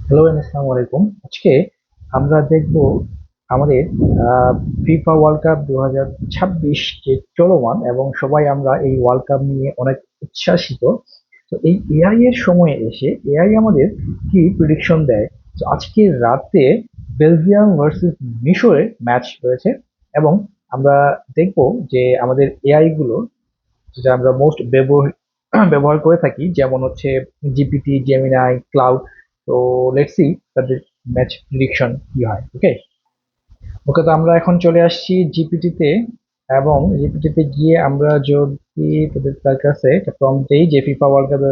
Hello আসসালামু আলাইকুম। আজকে আমরা দেখব আমাদের ফিফা ওয়ার্ল্ড কাপ 2026 যে চলমান এবং সবাই আমরা এই ওয়ার্ল্ড কাপ নিয়ে অনেক উচ্ছ্বাসিত। তো এই এআই এর সময়ে এসে এআই আমাদের কি প্রেডিকশন দেয়। তো আজকে রাতে বেলজিয়াম ভার্সেস মিশরে ম্যাচ রয়েছে এবং আমরা দেখব যে আমাদের এআই গুলো যেটা আমরা মোস্ট ব্যবহার করে থাকি, যেমন হচ্ছে জিপিটি, জেমিনাই, ক্লাউড। তো লেটস সি তাদের ম্যাচ প্রেডিকশন কি হয়। ওকে ওকে তো আমরা এখন চলে আসছি জিপিটিতে এবং জিপিটিতে গিয়ে আমরা যদি তার কাছে একটা প্রম্পট দেই যে ফিফা ওয়ার্ল্ড কাপ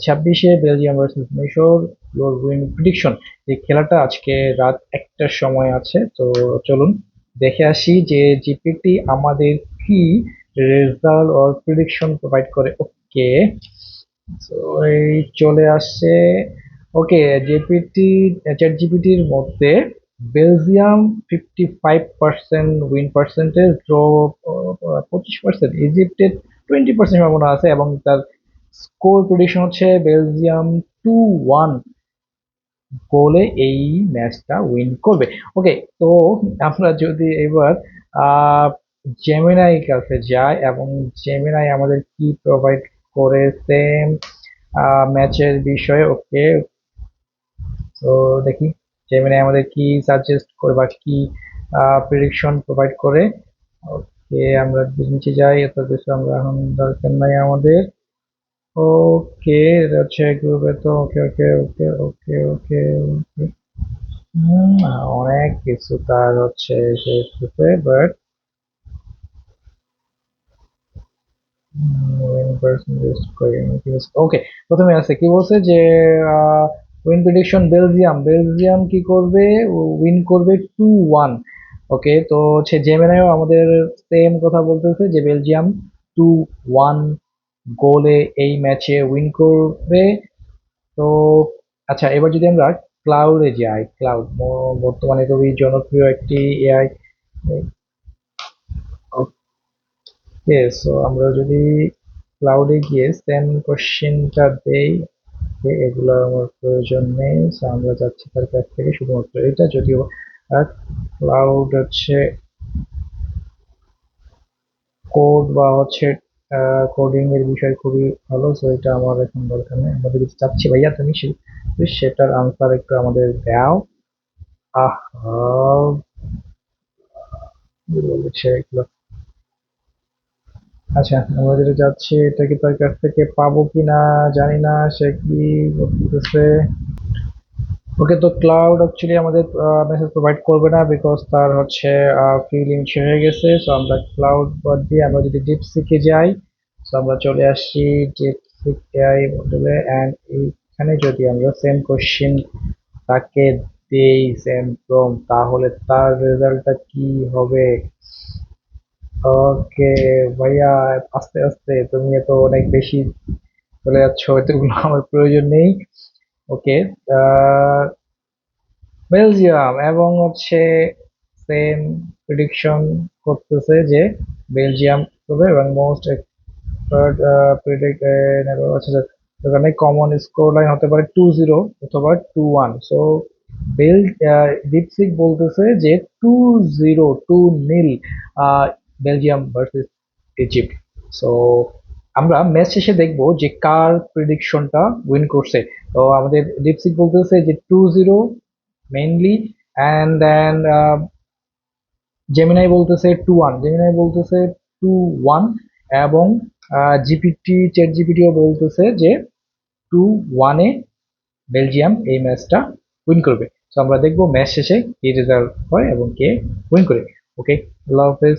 26-এ বেলজিয়াম ভার্সেস মিশর ইউর উইন প্রেডিকশন। এই খেলাটা আজকে রাত 1টার সময় আছে। তো চলুন দেখে আসি যে জিপিটি আমাদের কি রেজাল্ট অর প্রেডিকশন প্রোভাইড করে। ওকে, তো এই চলে আসছে। ওকে, জিপিটি চ্যাট জিপিটির মধ্যে বেলজিয়াম 55% উইন পার্সেন্টেজ, ড্র 25%, ইজিপ্টের 20% সম্ভাবনা আছে এবং তার স্কোর প্রেডিকশন হচ্ছে বেলজিয়াম 2-1 গোলে এই ম্যাচটা উইন করবে। ওকে, তো আমরা যদি এবার আহ জেমিনাই কাছে যাই এবং জেমিনাই আমাদের কি প্রোভাইড করেছে ম্যাচের বিষয়ে। ওকে, তো দেখি জেমিনাই আমাদের কি সাজেস্ট করে বা কি প্রেডিকশন প্রোভাইড করে। ওকে, আমরা নিচে যাই, এত কিছু আমরা এখন দরকার নাই আমাদের। ওকে, এটা হচ্ছে গ্রুপে। তো ওকে ওকে ওকে ওকে ওকে ওকে অনেক কিছু তার হচ্ছে সেই গ্রুপে, বাট ওকে, প্রথমে আছে কি বলছে যে উইন প্রেডিকশন বেলজিয়াম বেলজিয়াম কি করবে, উইন করবে 2-1। ওকে, তো হচ্ছে জেমিনাইও আমাদের সেম কথা বলতেছে যে বেলজিয়াম 2-1 গোলে এই ম্যাচে উইন করবে। তো আচ্ছা, এবার যদি আমরা ক্লাউডে যাই, ক্লাউড বর্তমানে খুবই জনপ্রিয় একটি এআই। ওকে, সো আমরা যদি ক্লাউডে গিয়ে সেম কোশ্চেনটা দেই যে এগুলো আমার প্রয়োজন নেই, সো আমরা যাচ্ছি তার কাছ থেকে শুধুমাত্র এটা। যদিও ক্লাউড হচ্ছে কোড বা হচ্ছে কোডিং এর বিষয় খুবই ভালো, সো এটা আমার এখন দরকার নেই। আমরা যদি চাচ্ছি ভাইয়া তুমি তুমি সেটার আনসার একটু আমাদের দাও। আহ কি বলেছে এগুলো। আচ্ছা, আমরা যেটা যাচ্ছি এটা কি তার কাছ থেকে পাবো কিনা জানি না, সে কি বলতেছে। ওকে, তো ক্লাউড অ্যাকচুয়ালি আমাদের মেসেজ প্রোভাইড করবে না, বিকজ তার হচ্ছে ফ্রি লিমিট শেষ হয়ে গেছে। সো আমরা ক্লাউড বাদ দিয়ে আমরা যদি ডিপসিকে যাই, সো আমরা চলে আসছি ডিপসিক এআই মডেলে অ্যান্ড এইখানে যদি আমরা সেম কোশ্চেন তাকে দেই, সেম প্রম, তাহলে তার রেজাল্টটা কি হবে। ওকে ভাইয়া, আস্তে আস্তে, তুমি তো অনেক বেশি চলে যাচ্ছ, এতগুলো আমার প্রয়োজন নেই। ওকে, বেলজিয়াম এবং হচ্ছে সেম প্রেডিকশন করতেছে যে বেলজিয়াম করবে এবং মোস্ট এক্সপার্ট প্রেডিক্ট এখানে কমন স্কোর লাইন হতে পারে 2-0 অথবা 2-1। সো বেল দীপসিক বলতেছে যে 2-0, 2-0 বেলজিয়াম ভার্সেস ইজিপ্ট। সো আমরা ম্যাচ শেষে দেখবো যে কার প্রেডিকশনটা উইন করছে। তো আমাদের দীপসিক বলতেছে যে 2-0 মেইনলি, অ্যান্ড দেন জেমিনাই বলতেছে 2-1, জেমিনাই বলতেছে 2-1 এবং জিপিটি চ্যাট জিপিটিও বলতেছে যে 2-1-এ বেলজিয়াম এই ম্যাচটা উইন করবে। তো আমরা দেখবো ম্যাচ শেষে কি রেজাল্ট হয় এবং কে উইন করে। ওকে, আল্লাহ হাফেজ।